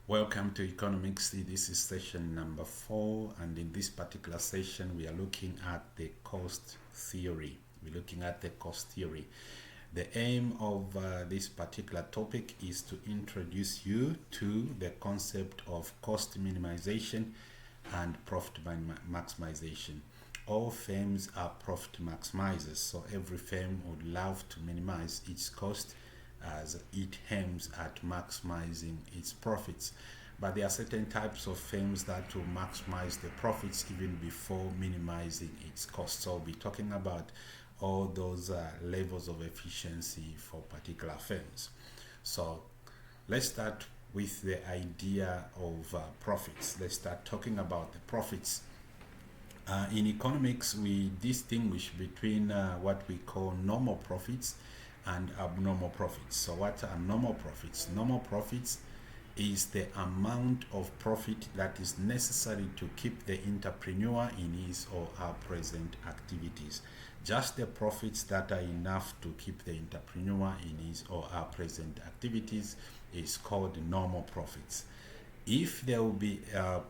Welcome to Economics. This is session number 4, and in this particular session, we are looking at the cost theory. We're looking at the cost theory. The aim of this particular topic is to introduce you to the concept of cost minimization and profit maximization. All firms are profit maximizers, so every firm would love to minimize its cost as it aims at maximizing its profits. But there are certain types of firms that will maximize the profits even before minimizing its cost. So we'll be talking about all those levels of efficiency for particular firms. So let's start with the idea of profits. Let's start talking about the profits. In economics, we distinguish between what we call normal profits and abnormal profits. So what are normal profits? Normal profits is the amount of profit that is necessary to keep the entrepreneur in his or her present activities. Just the profits that are enough to keep the entrepreneur in his or her present activities is called normal profits. If there will be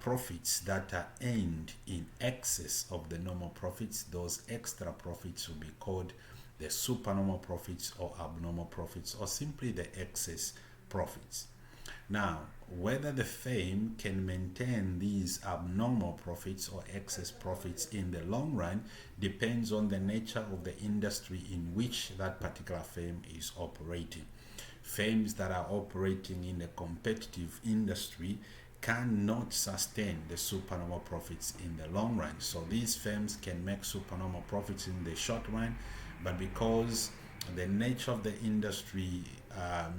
profits that are earned in excess of the normal profits, those extra profits will be called the supernormal profits or abnormal profits, or simply the excess profits. Now, whether the firm can maintain these abnormal profits or excess profits in the long run depends on the nature of the industry in which that particular firm is operating. Firms that are operating in a competitive industry cannot sustain the supernormal profits in the long run. So these firms can make supernormal profits in the short run, but because the nature of the industry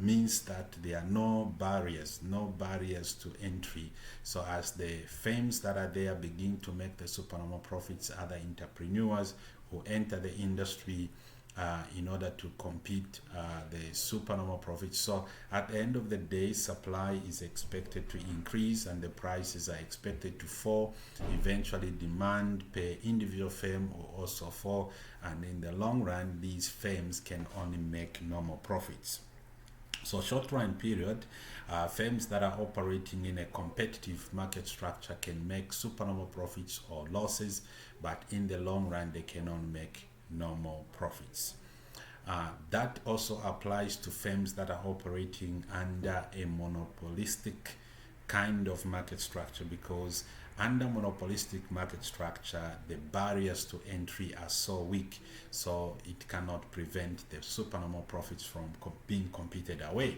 means that there are no barriers to entry. So as the firms that are there begin to make the supernormal profits, other entrepreneurs who enter the industry in order to compete the supernormal profits. So at the end of the day, supply is expected to increase and the prices are expected to fall. Eventually, demand per individual firm will also fall, and in the long run, these firms can only make normal profits. So short run period, firms that are operating in a competitive market structure can make supernormal profits or losses, but in the long run, they can only make normal profits. That also applies to firms that are operating under a monopolistic kind of market structure, because under monopolistic market structure, the barriers to entry are so weak, so it cannot prevent the supernormal profits from being competed away.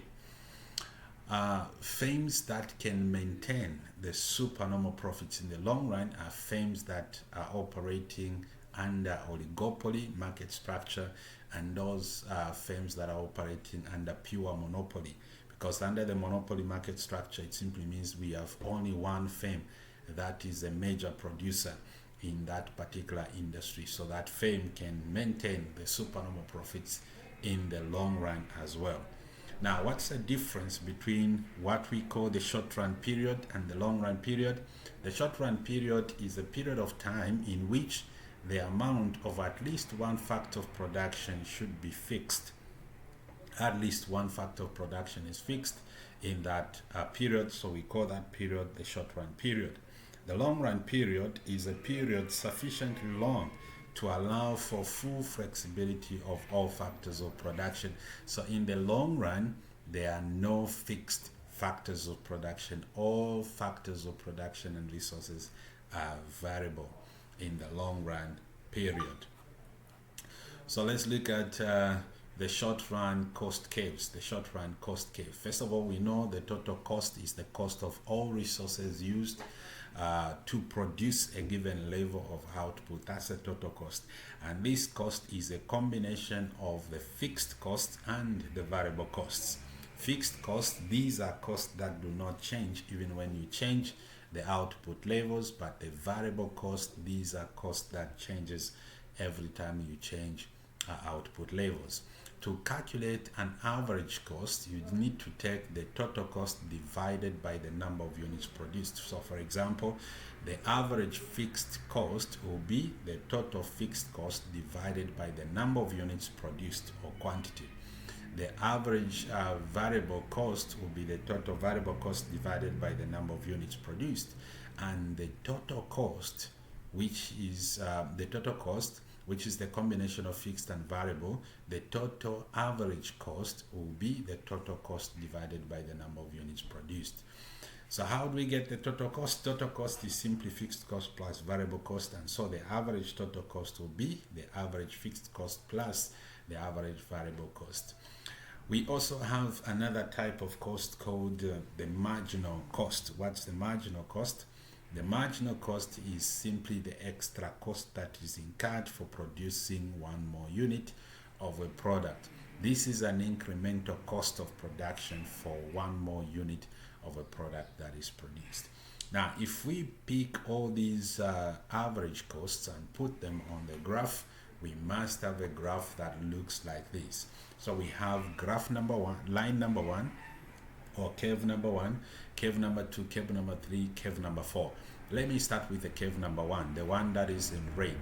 Firms that can maintain the supernormal profits in the long run are firms that are operating under oligopoly market structure, and those firms that are operating under pure monopoly, because under the monopoly market structure, it simply means we have only one firm that is a major producer in that particular industry, so that firm can maintain the supernormal profits in the long run as well. Now, what's the difference between what we call the short run period and the long run period? The short run period is a period of time in which the amount of at least one factor of production should be fixed. At least one factor of production is fixed in that period, so we call that period the short run period. The long run period is a period sufficiently long to allow for full flexibility of all factors of production. So in the long run, there are no fixed factors of production. All factors of production and resources are variable in the long run period. So let's look at the short run cost curves. The short run cost curve. First of all, we know the total cost is the cost of all resources used to produce a given level of output. That's the total cost, and this cost is a combination of the fixed costs and the variable costs. Fixed costs, these are costs that do not change even when you change the output levels, but the variable cost, these are costs that changes every time you change output levels. To calculate an average cost, you need to take the total cost divided by the number of units produced. So for example, the average fixed cost will be the total fixed cost divided by the number of units produced, or quantity. The average variable cost will be the total variable cost divided by the number of units produced, and the total cost, which is which is the combination of fixed and variable. The total average cost will be the total cost divided by the number of units produced. So how do we get the total cost? Total cost is simply fixed cost plus variable cost, and so the average total cost will be the average fixed cost plus the average variable cost. We also have another type of cost called the marginal cost. What's the marginal cost? The marginal cost is simply the extra cost that is incurred for producing one more unit of a product. This is an incremental cost of production for one more unit of a product that is produced. Now, if we pick all these average costs and put them on the graph, we must have a graph that looks like this. So we have graph number one, line number one, or curve number one, curve number two, curve number three, curve number four. Let me start with the curve number one, the one that is in red.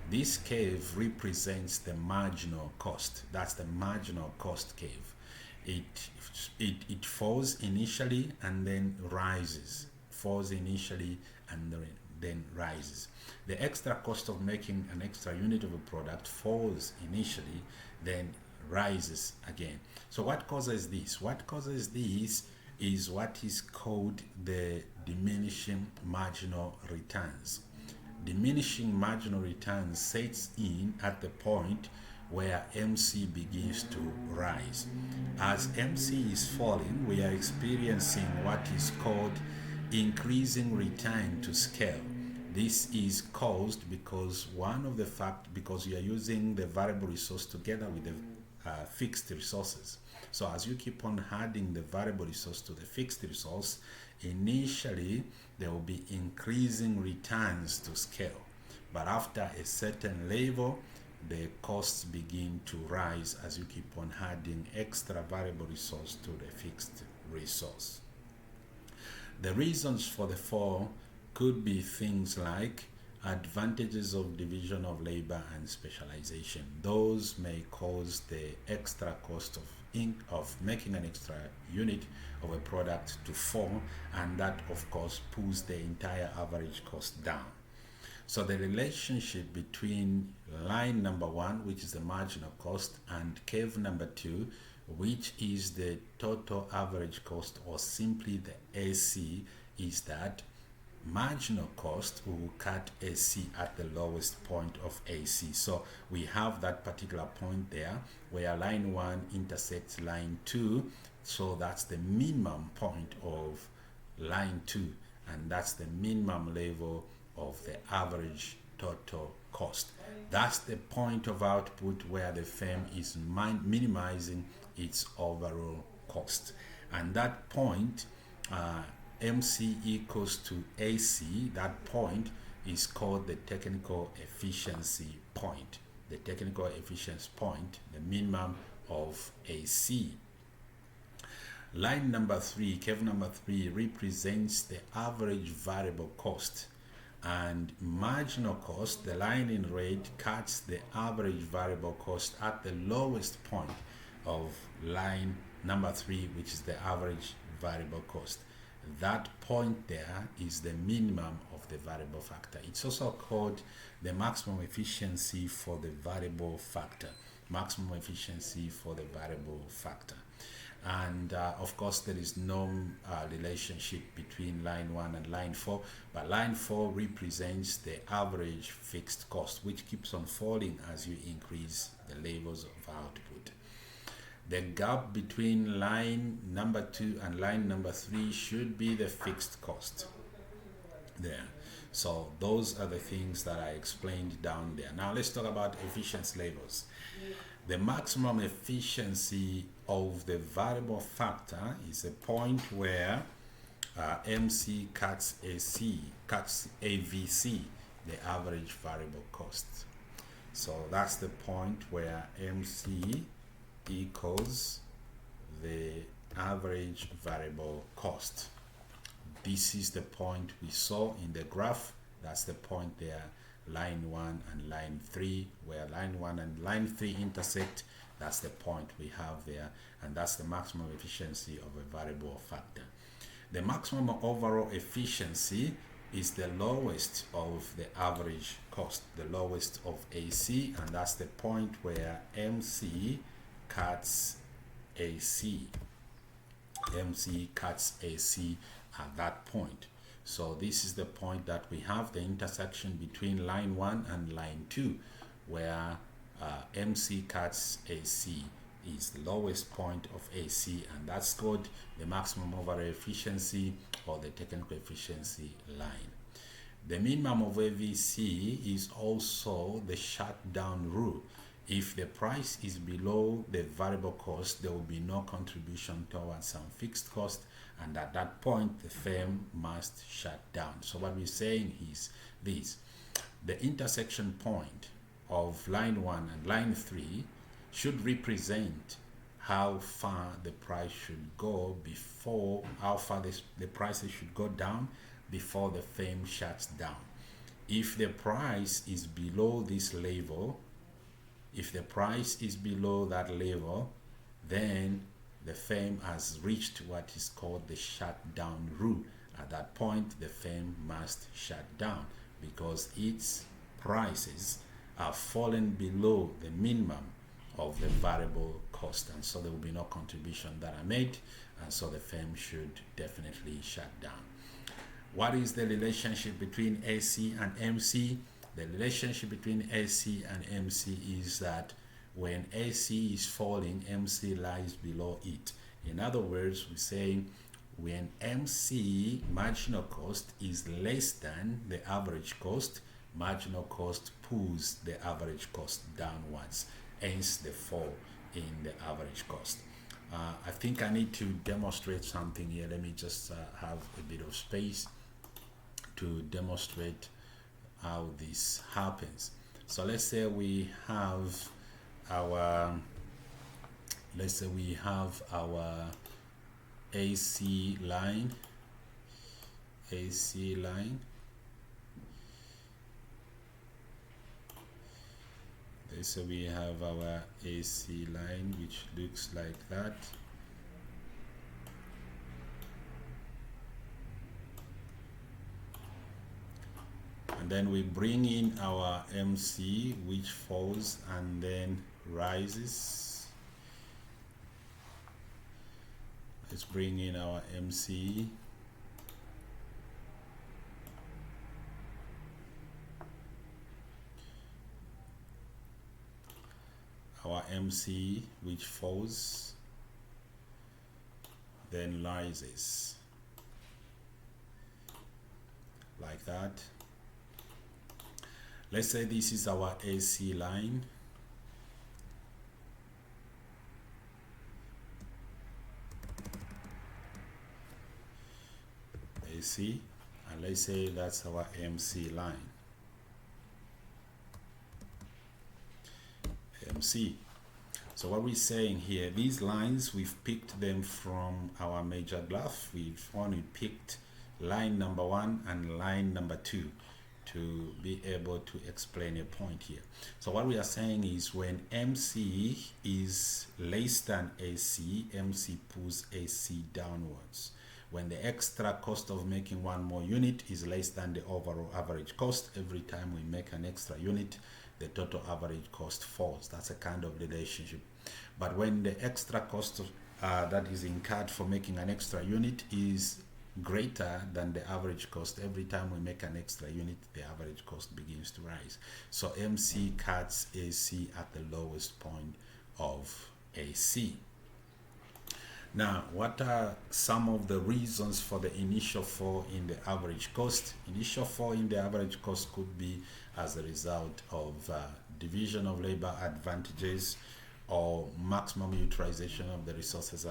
This curve represents the marginal cost. That's the marginal cost curve. It falls initially and then rises. Falls initially and then rises. The extra cost of making an extra unit of a product falls initially, then rises again. So what causes this? What causes this is what is called the diminishing marginal returns. Diminishing marginal returns sets in at the point where MC begins to rise. As MC is falling, we are experiencing what is called increasing return to scale. This is caused because because you are using the variable resource together with the fixed resources. So as you keep on adding the variable resource to the fixed resource, initially there will be increasing returns to scale, but after a certain level the costs begin to rise as you keep on adding extra variable resource to the fixed resource. The reasons for the fall could be things like advantages of division of labor and specialization. Those may cause the extra cost of making an extra unit of a product to fall, and that of course pulls the entire average cost down. So the relationship between line number one, which is the marginal cost, and curve number two, which is the total average cost, or simply the AC, is that marginal cost will cut AC at the lowest point of AC. So we have that particular point there where line 1 intersects line 2. So that's the minimum point of line 2, and that's the minimum level of the average total cost. That's the point of output where the firm is minimizing its overall cost. And that point, MC equals to AC, that point is called the technical efficiency point. The technical efficiency point, the minimum of AC. Line number 3, curve number 3, represents the average variable cost, and marginal cost, the line in red, cuts the average variable cost at the lowest point of line number 3, which is the average variable cost. That point there is the minimum of the variable factor. It's also called the maximum efficiency for the variable factor. Maximum efficiency for the variable factor. And of course there is no relationship between line 1 and line 4, but line 4 represents the average fixed cost, which keeps on falling as you increase the levels of output. The gap between line number 2 and line number 3 should be the fixed cost there. So those are the things that I explained down there. Now let's talk about efficiency levels. The maximum efficiency of the variable factor is a point where MC cuts AC, cuts AVC, the average variable cost. So that's the point where MC equals the average variable cost. This is the point we saw in the graph. That's the point there, line 1 and line 3, where line 1 and line 3 intersect. That's the point we have there, and that's the maximum efficiency of a variable factor. The maximum overall efficiency is the lowest of the average cost, the lowest of AC, and that's the point where MC cuts AC. MC cuts AC at that point. So this is the point that we have the intersection between line 1 and line 2, where MC cuts AC is the lowest point of AC, and that's called the maximum overall efficiency or the technical efficiency line. The minimum of AVC is also the shutdown rule. If the price is below the variable cost, there will be no contribution towards some fixed cost, and at that point the firm must shut down. So what we're saying is this: the intersection point of line 1 and line 3 should represent how far the price should go before, how far the prices should go down before the firm shuts down. If the price is below this level, if the price is below that level, then the firm has reached what is called the shutdown rule. At that point, the firm must shut down because its prices are fallen below the minimum of the variable cost, and so there will be no contribution that are made, and so the firm should definitely shut down. What is the relationship between AC and MC? The relationship between AC and MC is that when AC is falling, MC lies below it. In other words, we say when MC marginal cost is less than the average cost, marginal cost pulls the average cost downwards, hence the fall in the average cost. I think I need to demonstrate something here. Let me just have a bit of space to demonstrate how this happens. So let's say we have our AC line. So we have our AC line, which looks like that. And then we bring in our MC, which falls and then rises. Let's bring in our MC. Our MC, which falls, then rises like that. Let's say this is our AC line. AC, and let's say that's our MC line. MC. So what we're saying here, these lines, we've picked them from our major graph. We've only picked line number 1 and line number 2 to be able to explain a point here. So what we are saying is when MC is less than AC, MC pulls AC downwards. When the extra cost of making one more unit is less than the overall average cost, every time we make an extra unit, the total average cost falls. That's a kind of relationship. But when the extra cost that is incurred for making an extra unit is greater than the average cost, every time we make an extra unit, the average cost begins to rise. So MC cuts AC at the lowest point of AC. Now, what are some of the reasons for the initial fall in the average cost? Initial fall in the average cost could be as a result of division of labor advantages or maximum utilization of the resources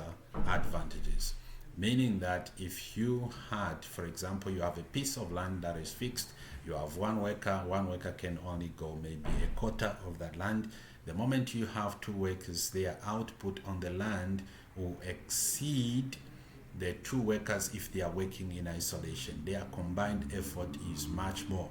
advantages. Meaning that if you had, for example, you have a piece of land that is fixed, you have one worker can only go maybe a quarter of that land. The moment you have 2 workers, their output on the land will exceed the 2 workers if they are working in isolation. Their combined effort is much more.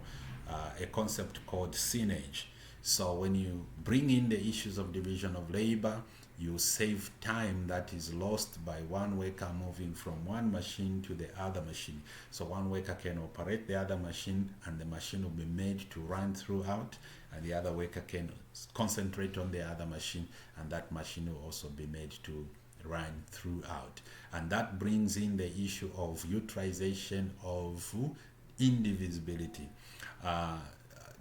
A concept called synergy. So when you bring in the issues of division of labor, you save time that is lost by one worker moving from one machine to the other machine. So one worker can operate the other machine and the machine will be made to run throughout, and the other worker can concentrate on the other machine and that machine will also be made to run throughout. And that brings in the issue of utilization of indivisibility.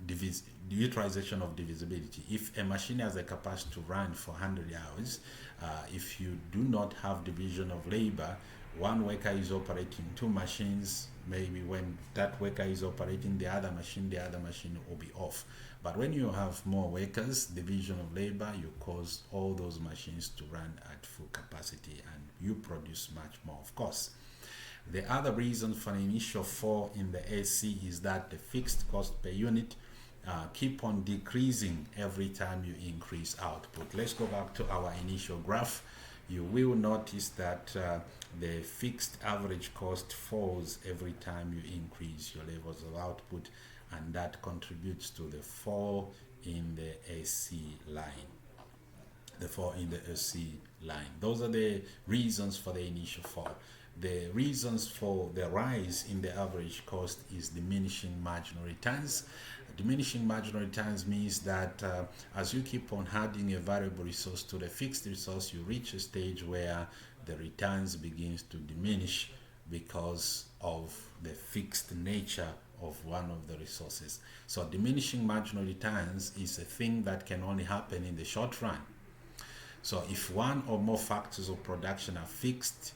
The utilization of divisibility. If a machine has a capacity to run for 100 hours, if you do not have division of labor, one worker is operating two machines. Maybe when that worker is operating the other machine will be off. But when you have more workers, division of labor, you cause all those machines to run at full capacity and you produce much more, of course. The other reason for the initial fall in the AC is that the fixed cost per unit keep on decreasing every time you increase output. Let's go back to our initial graph. You will notice that the fixed average cost falls every time you increase your levels of output, and that contributes to the fall in the AC line. The fall in the AC line. Those are the reasons for the initial fall. The reasons for the rise in the average cost is diminishing marginal returns. Diminishing marginal returns means that as you keep on adding a variable resource to the fixed resource, you reach a stage where the returns begins to diminish because of the fixed nature of one of the resources. So diminishing marginal returns is a thing that can only happen in the short run. So if one or more factors of production are fixed,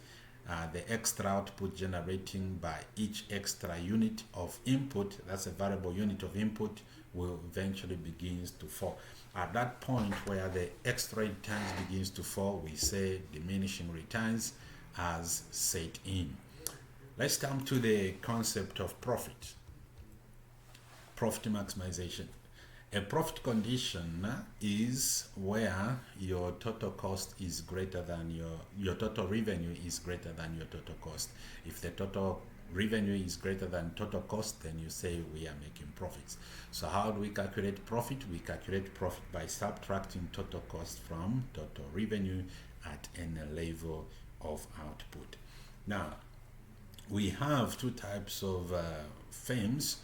the extra output generating by each extra unit of input, that's a variable unit of input, will eventually begins to fall. At that point where the extra returns begins to fall, we say diminishing returns has set in. Let's come to the concept of profit maximization. A profit condition is where your total cost is greater than your total revenue is greater than your total cost. If the total revenue is greater than total cost, then you say we are making profits. So how do we calculate profit? We calculate profit by subtracting total cost from total revenue at any level of output. Now, we have two types of firms.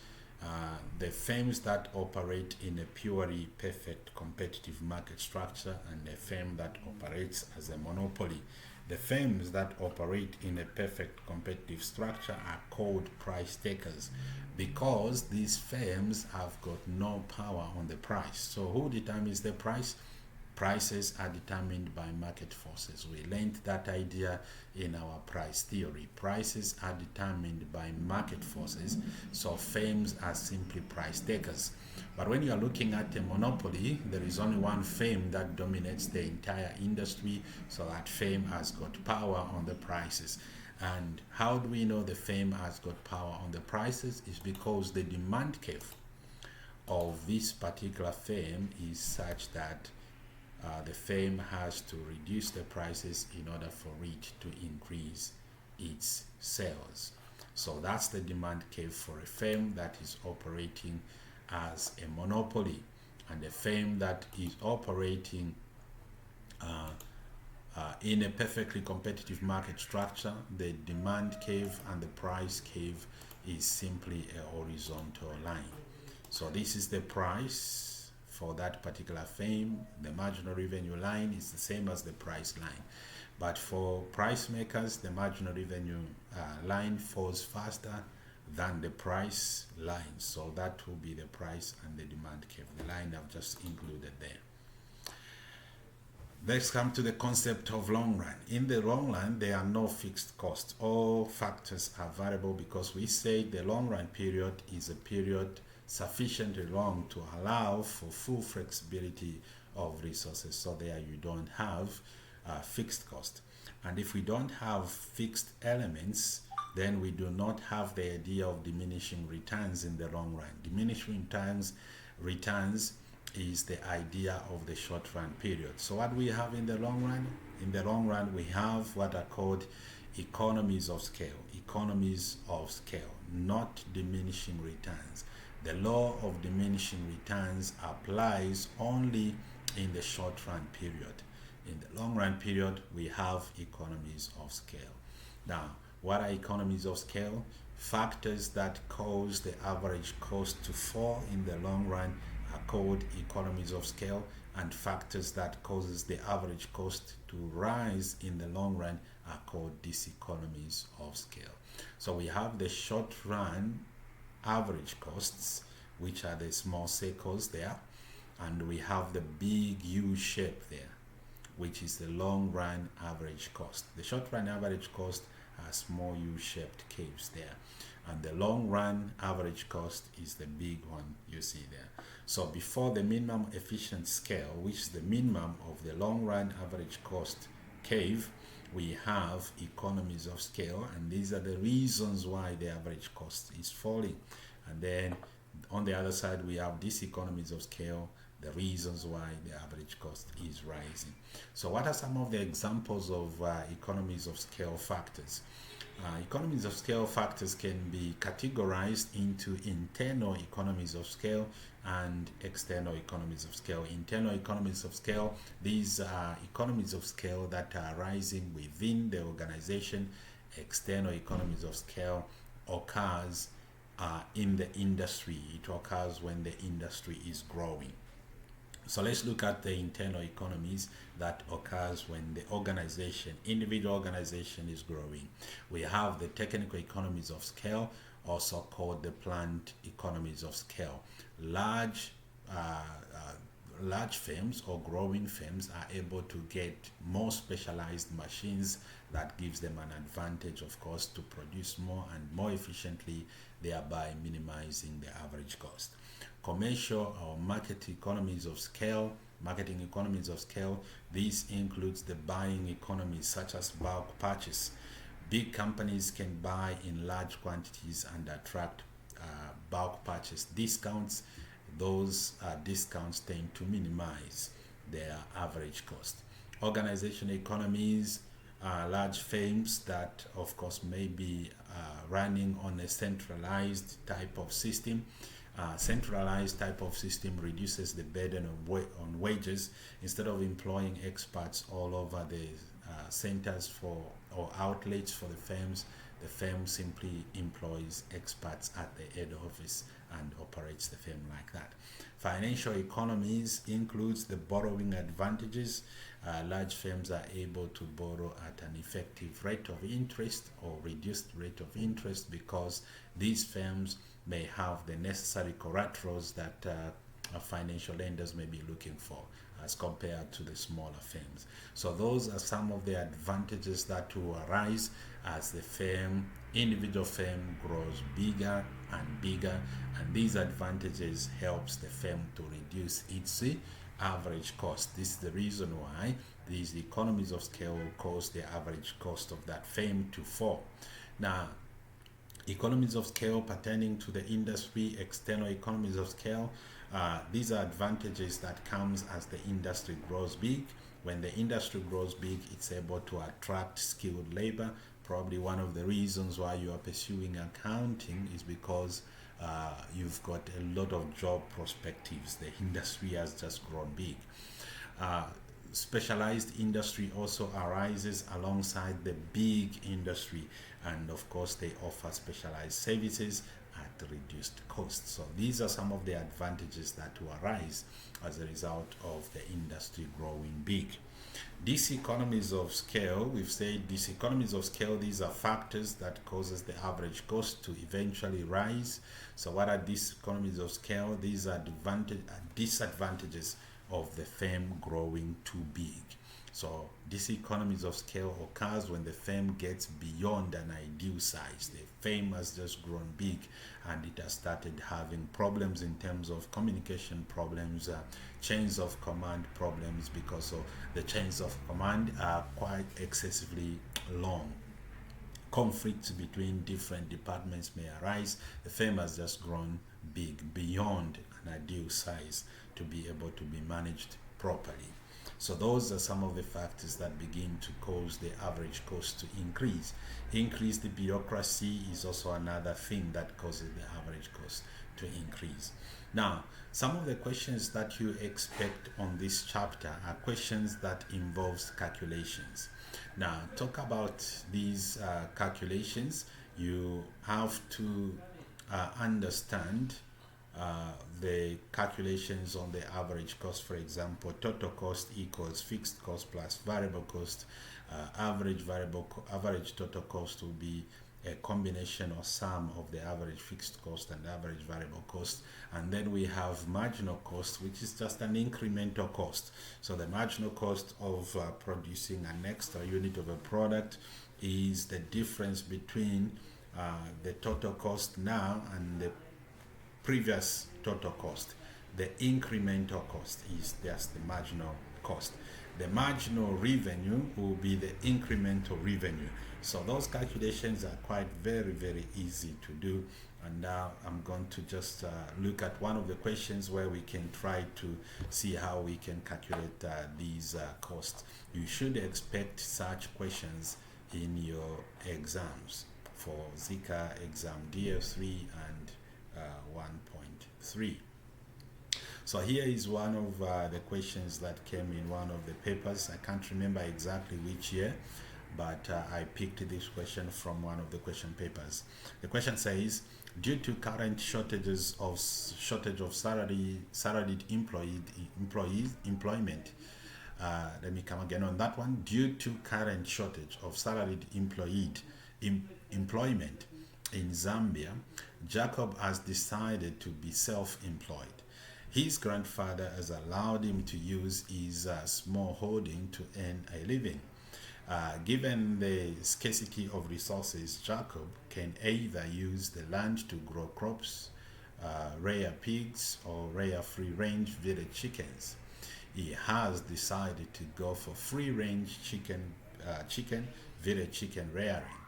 The firms that operate in a purely perfect competitive market structure and a firm that operates as a monopoly. The firms that operate in a perfect competitive structure are called price takers because these firms have got no power on the price. So who determines the price? Prices are determined by market forces. We learned that idea in our price theory. Prices are determined by market forces, so firms are simply price takers. But when you are looking at a monopoly, there is only one firm that dominates the entire industry, so that firm has got power on the prices. And how do we know the firm has got power on the prices? Is because the demand curve of this particular firm is such that the firm has to reduce the prices in order for it to increase its sales. So that's the demand curve for a firm that is operating as a monopoly, and a firm that is operating in a perfectly competitive market structure. The demand curve and the price curve is simply a horizontal line. So this is the price for that particular firm. The marginal revenue line is the same as the price line, but for price makers, the marginal revenue line falls faster than the price line, so that will be the price and the demand curve, the line I've just included there. Let's come to the concept of long run. In the long run, there are no fixed costs. All factors are variable because we say the long run period is a period sufficiently long to allow for full flexibility of resources. So there you don't have fixed cost. And if we don't have fixed elements, then we do not have the idea of diminishing returns in the long run. Diminishing returns is the idea of the short run period. So what do we have in the long run? In the long run, we have what are called economies of scale. Economies of scale, not diminishing returns. The law of diminishing returns applies only in the short run period. In the long run period, we have economies of scale. Now, what are economies of scale? Factors that cause the average cost to fall in the long run are called economies of scale, and factors that causes the average cost to rise in the long run are called diseconomies of scale. So we have the short run average costs, which are the small circles there, and we have the big U shape there, which is the long run average cost. The short run average cost are small U-shaped caves there, and the long run average cost is the big one you see there. So before the minimum efficient scale, which is the minimum of the long run average cost cave, we have economies of scale, and these are the reasons why the average cost is falling. And then on the other side, we have diseconomies of scale, the reasons why the average cost is rising. So what are some of the examples of economies of scale factors? Economies of scale factors can be categorized into internal economies of scale and external economies of scale. Internal economies of scale, these are economies of scale that are rising within the organization. External economies of scale occurs in the industry. It occurs when the industry is growing. So let's look at the internal economies that occurs when the organization, individual organization, is growing. We have the technical economies of scale, also called the plant economies of scale. Large firms or growing firms are able to get more specialized machines that gives them an advantage, of course, to produce more and more efficiently, thereby minimizing the average cost. Commercial or marketing economies of scale, this includes the buying economies such as bulk purchase. Big companies can buy in large quantities and attract bulk purchase discounts. Those discounts tend to minimize their average cost. Organization economies, large firms that of course may be running on a centralized type of system. Centralized type of system reduces the burden on wages. Instead of employing experts all over the centers for or outlets for the firm simply employs experts at the head office and operates the firm like that. Financial economies includes the borrowing advantages. Large firms are able to borrow at an effective rate of interest or reduced rate of interest because these firms may have the necessary collaterals that financial lenders may be looking for as compared to the smaller firms. So those are some of the advantages that will arise as the individual firm grows bigger and bigger, and these advantages helps the firm to reduce its average cost. This is the reason why these economies of scale will cause the average cost of that firm to fall. Now, economies of scale pertaining to the industry, external economies of scale, these are advantages that comes as the industry grows big. When the industry grows big, it's able to attract skilled labor. Probably one of the reasons why you are pursuing accounting is because you've got a lot of job perspectives. The industry has just grown big. Specialized industry also arises alongside the big industry, and of course they offer specialized services at reduced cost. So these are some of the advantages that will arise as a result of the industry growing big. Diseconomies of scale, we've said diseconomies of scale, these are factors that causes the average cost to eventually rise. So what are diseconomies of scale? These are disadvantages of the firm growing too big. So diseconomies of scale occurs when the firm gets beyond an ideal size. The firm has just grown big and it has started having problems in terms of communication problems, chains of command problems, because the chains of command are quite excessively long. Conflicts between different departments may arise. The firm has just grown big beyond an ideal size to be able to be managed properly. So those are some of the factors that begin to cause the average cost to increase. The bureaucracy is also another thing that causes the average cost to increase. Now, some of the questions that you expect on this chapter are questions that involves calculations. Now, talk about these calculations. You have to understand the calculations on the average cost. For example, total cost equals fixed cost plus variable cost. Average total cost will be a combination or sum of the average fixed cost and average variable cost. And then we have marginal cost, which is just an incremental cost. So the marginal cost of producing an extra unit of a product is the difference between the total cost now and the previous total cost. The incremental cost is just the marginal cost. The marginal revenue will be the incremental revenue. So those calculations are quite very easy to do. And now I'm going to just look at one of the questions where we can try to see how we can calculate these costs. You should expect such questions in your exams for Zika exam DF3 and 1.3. So here is one of the questions that came in one of the papers. I can't remember exactly which year, but I picked this question from one of the question papers. The question says, due to current shortage of salaried employment. Let me come again on that one. Due to current shortage of salaried employment in Zambia, Jacob has decided to be self-employed. His grandfather has allowed him to use his small holding to earn a living. Given the scarcity of resources, Jacob can either use the land to grow crops, rear pigs, or rear free-range village chickens. He has decided to go for free-range village chicken rearing.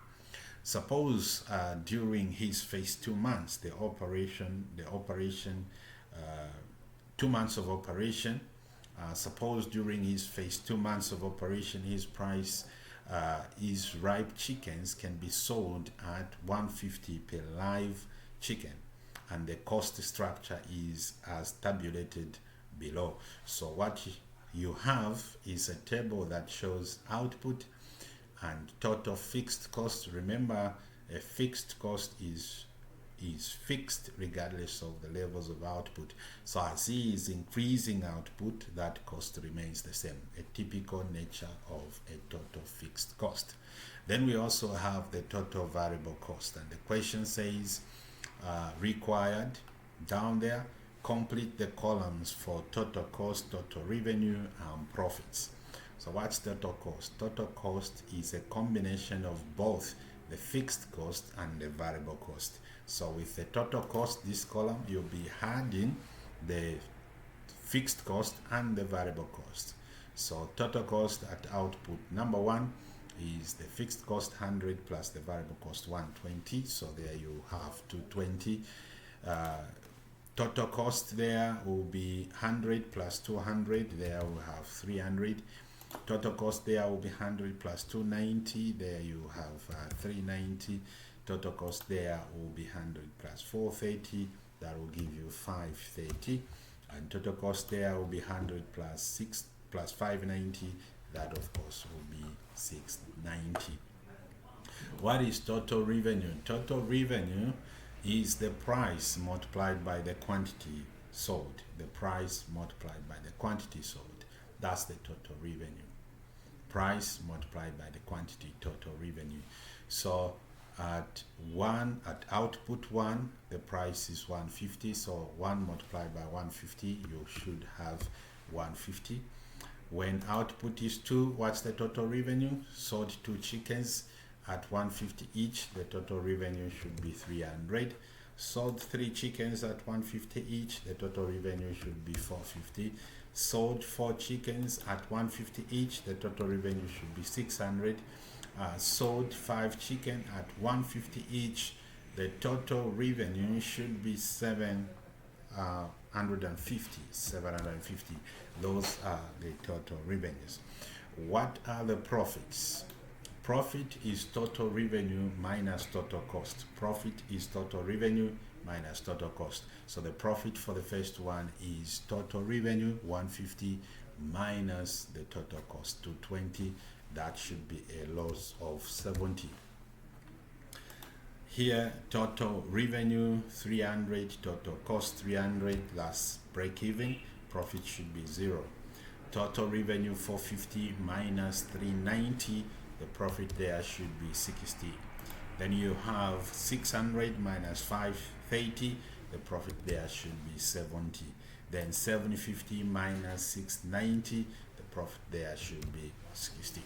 Suppose during his first 2 months, 2 months of operation. Suppose during his first 2 months of operation, his ripe chickens can be sold at $150 per live chicken, and the cost structure is as tabulated below. So what you have is a table that shows output and total fixed cost. Remember, a fixed cost is fixed regardless of the levels of output. So as he is increasing output, that cost remains the same, a typical nature of a total fixed cost. Then we also have the total variable cost, and the question says required down there, complete the columns for total cost, total revenue, and profits. So what's total cost? Total cost is a combination of both the fixed cost and the variable cost. So with the total cost, this column, you'll be adding the fixed cost and the variable cost. So total cost at output number 1 is the fixed cost 100 plus the variable cost 120. So there you have 220. Total cost there will be 100 plus 200. There we have 300. Total cost there will be 100 plus 290. There you have 390. Total cost there will be 100 plus 430. That will give you 530. And total cost there will be 100 plus 6 plus 590. That of course will be 690. What is total revenue? Total revenue is the price multiplied by the quantity sold. The price multiplied by the quantity sold. That's the total revenue. Price multiplied by the quantity, total revenue. So at output 1, the price is 150. So 1 multiplied by 150, you should have 150. When output is 2, what's the total revenue? Sold 2 chickens at 150 each, the total revenue should be 300. Sold 3 chickens at 150 each, the total revenue should be 450. Sold 4 chickens at 150 each, the total revenue should be 600. Sold 5 chicken at 150 each, the total revenue should be 700. 750. Those are the total revenues. What are the profits? Profit is total revenue minus total cost. Profit is total revenue minus total cost. So the profit for the first one is total revenue 150 minus the total cost 220. That should be a loss of 70. Here total revenue 300, total cost 300, that's break even. Profit should be 0. Total revenue 450 minus 390, the profit there should be 60. Then you have 600 minus 530, the profit there should be 70. Then 750 minus 690, the profit there should be 60.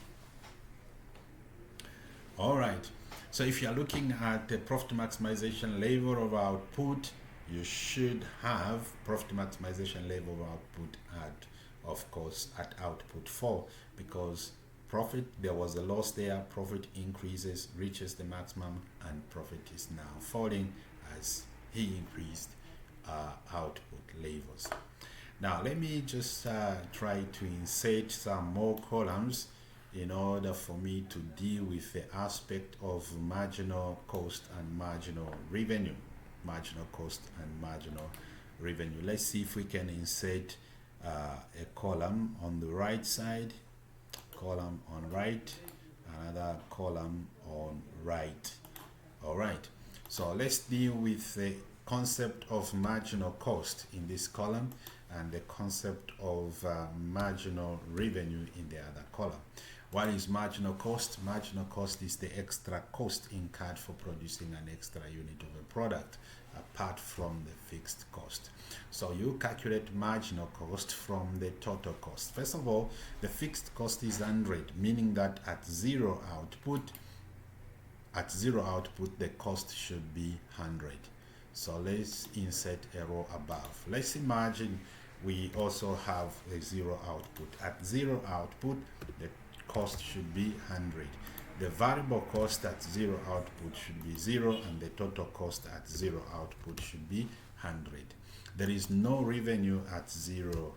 All right, so if you are looking at the profit maximization level of output, you should have profit maximization level of output at, of course, at output 4, because profit, there was a loss there, profit increases, reaches the maximum, and profit is now falling as he increased output levels. Now let me just try to insert some more columns in order for me to deal with the aspect of marginal cost and marginal revenue. Marginal cost and marginal revenue. Let's see if we can insert a column on the right side, column on right, another column on right. All right, so let's deal with the concept of marginal cost in this column and the concept of marginal revenue in the other column. What is marginal cost? Marginal cost is the extra cost incurred for producing an extra unit of a product apart from the fixed cost. So you calculate marginal cost from the total cost. First of all, the fixed cost is 100, meaning that at zero output, the cost should be 100. So let's insert a row above. Let's imagine we also have a zero output. At zero output, the cost should be 100. The variable cost at zero output should be 0, and the total cost at zero output should be 100. There is no revenue at zero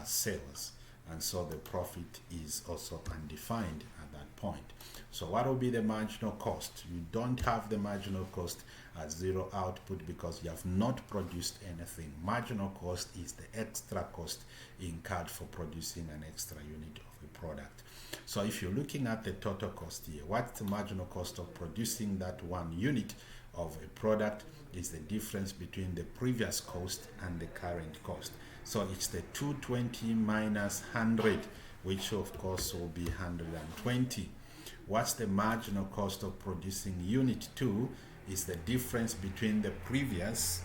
sales, and so the profit is also undefined at that point. So what will be the marginal cost? You don't have the marginal cost at zero output because you have not produced anything. Marginal cost is the extra cost incurred for producing an extra unit of a product. So if you're looking at the total cost here, what's the marginal cost of producing that one unit of a product? Is the difference between the previous cost and the current cost. So it's the 220 minus 100, which of course will be 120. What's the marginal cost of producing unit 2? Is the difference between the previous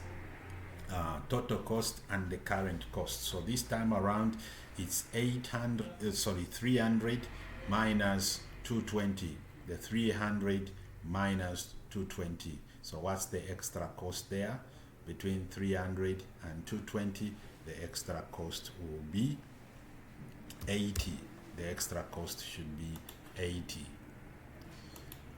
total cost and the current cost. So this time around it's 300 minus 220. The 300 minus 220. So what's the extra cost there? Between 300 and 220, the extra cost will be 80. The extra cost should be 80.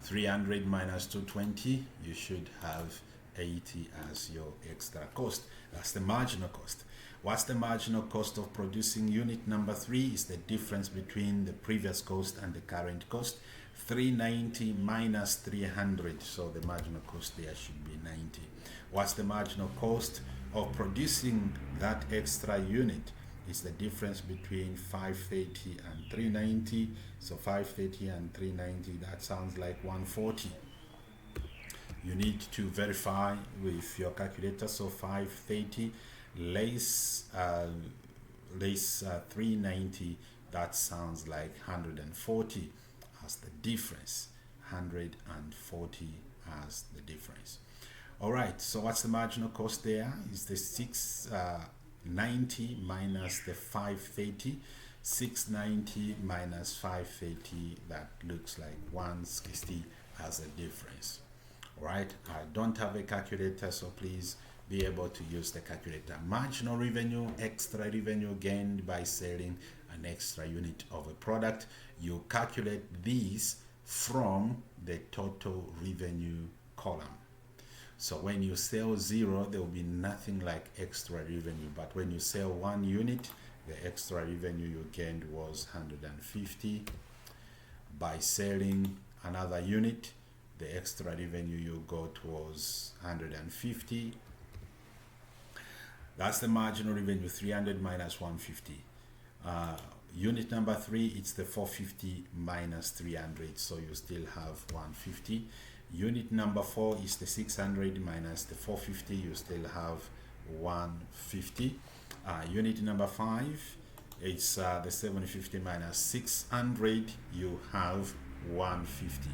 300 minus 220, you should have 80 as your extra cost. That's the marginal cost. What's the marginal cost of producing unit number 3? Is the difference between the previous cost and the current cost. 390 minus 300, so the marginal cost there should be 90. What's the marginal cost of producing that extra unit? Is the difference between 530 and 390. So 530 and 390, that sounds like 140. You need to verify with your calculator. So 530 less 390, that sounds like 140 as the difference. 140 as the difference. All right, so what's the marginal cost there? Is the 690 minus the 530. 690 minus 530, that looks like 160 as a difference. All right, I don't have a calculator, so please be able to use the calculator. Marginal revenue, extra revenue gained by selling an extra unit of a product. You calculate these from the total revenue column. So when you sell 0, there will be nothing like extra revenue. But when you sell 1 unit, the extra revenue you gained was 150. By selling another unit, the extra revenue you got was 150. That's the marginal revenue, 300 minus 150. Unit number 3, it's the 450 minus 300, so you still have 150. Unit number 4 is the 600 minus the 450, you still have 150. Unit number 5, it's the 750 minus 600, you have 150.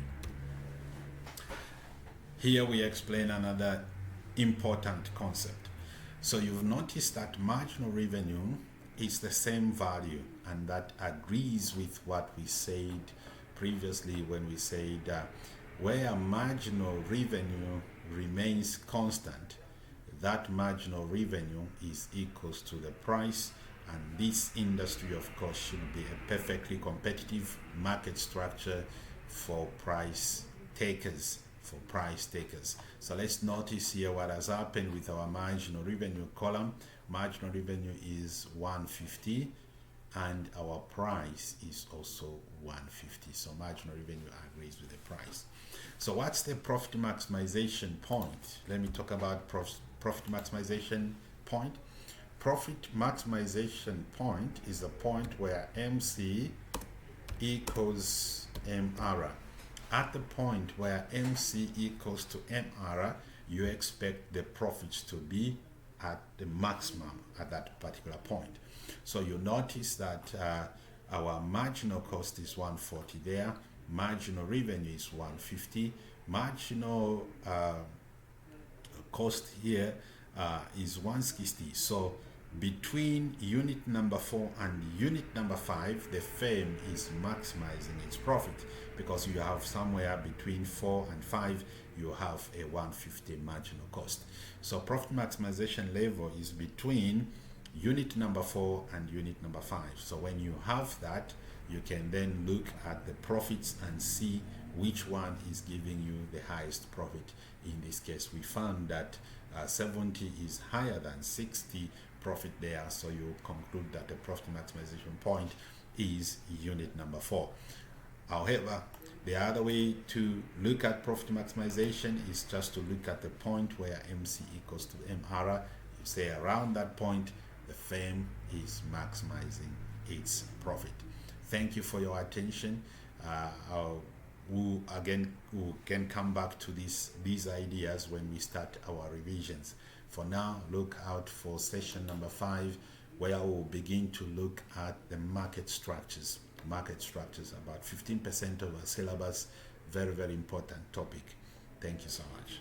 Here we explain another important concept. So you've noticed that marginal revenue is the same value, and that agrees with what we said previously when we said where marginal revenue remains constant, that marginal revenue is equals to the price. And this industry, of course, should be a perfectly competitive market structure for price takers. So let's notice here what has happened with our marginal revenue column. Marginal revenue is 150 and our price is also 150. So marginal revenue agrees with the price. So what's the profit maximization point? Let me talk about profit maximization point. Profit maximization point is the point where MC equals MR. At the point where MC equals to MR, you expect the profits to be at the maximum at that particular point. So you notice that our marginal cost is 140 there, marginal revenue is 150, marginal cost here is 160. So between unit number 4 and unit number 5, the firm is maximizing its profit, because you have somewhere between 4 and 5, you have a 150 marginal cost. So profit maximization level is between unit number 4 and unit number 5. So when you have that, you can then look at the profits and see which one is giving you the highest profit. In this case, we found that 70 is higher than 60 profit there, so you conclude that the profit maximization point is unit number 4. However, the other way to look at profit maximization is just to look at the point where MC equals to MR. You say around that point, the firm is maximizing its profit. Thank you for your attention. We can come back to these ideas when we start our revisions. For now, look out for session number 5, where we'll begin to look at the market structures. About 15% of our syllabus. Very, very important topic. Thank you so much.